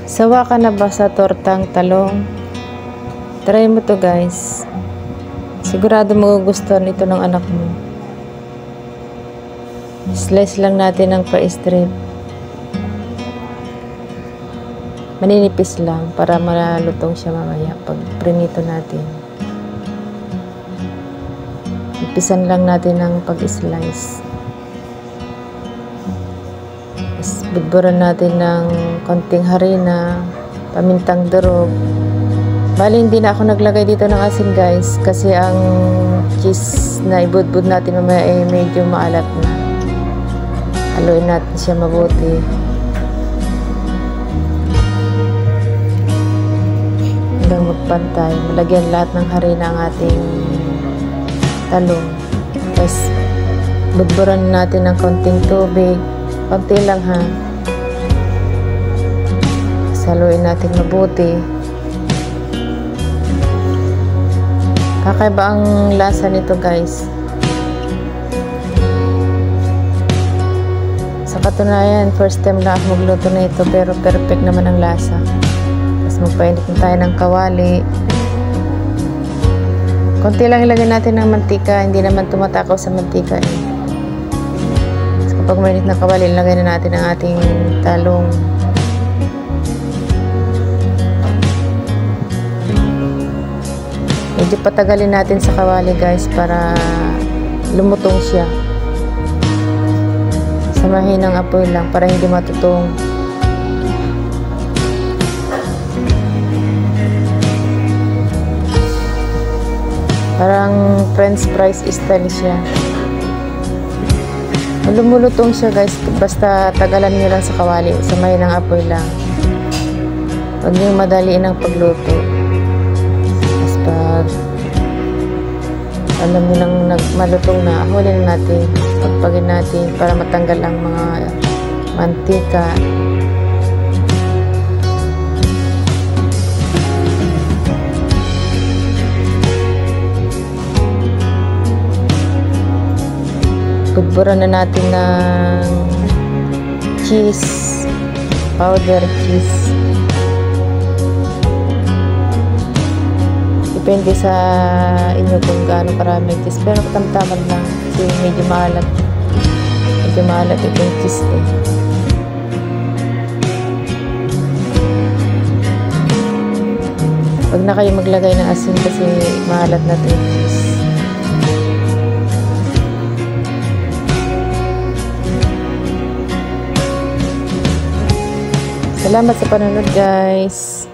Sawa ka na ba sa tortang talong? Try mo to guys. Sigurado magugustuhan ito ng anak mo. Slice lang natin ng pa-strip. Maninipis lang para malutong siya mamaya pag prinito natin. Ipisan lang natin ng pag-slice. Budburan natin ng konting harina, pamintang durog. Bali, hindi na ako naglagay dito ng asin guys, kasi ang cheese na ibudbud natin mamaya ay medyo maalat na. Haluin natin siya mabuti. Hanggang magpantay. Malagyan lahat ng harina ang ating talong. Tapos, budburan natin ng konting tubig. Konti lang ha. Saluin natin mabuti. Kakaiba ang lasa nito guys. Sa katunayan, first time lang ako magluto na ito, pero perfect naman ang lasa. Tapos magpainit na tayo ng kawali. Konti lang ilagay natin ng mantika, hindi naman tumatakaw sa mantika eh. Kapag mainit na kawali, ilagay na natin ang ating talong. Medyo patagalin natin sa kawali guys para lumutong siya. Sa mahinang apoy lang para hindi matutong. Parang French fries style siya. Lumulutong siya guys, basta tagalan nyo lang sa kawali, sa mahinang apoy lang. Huwag nyo madaliin ang pagluto. Tapos pag alam nyo nang malutong na, ahulin natin, pagpagin natin para matanggal ang mga mantika. Budburan na natin ng cheese, powder cheese. Depende sa inyo kung gaano karami cheese, pero tamtaman lang kasi medyo maalat. Medyo maalat itong cheese eh. Huwag na kayo maglagay ng asin kasi maalat na itong cheese. Salamat sa panonood guys.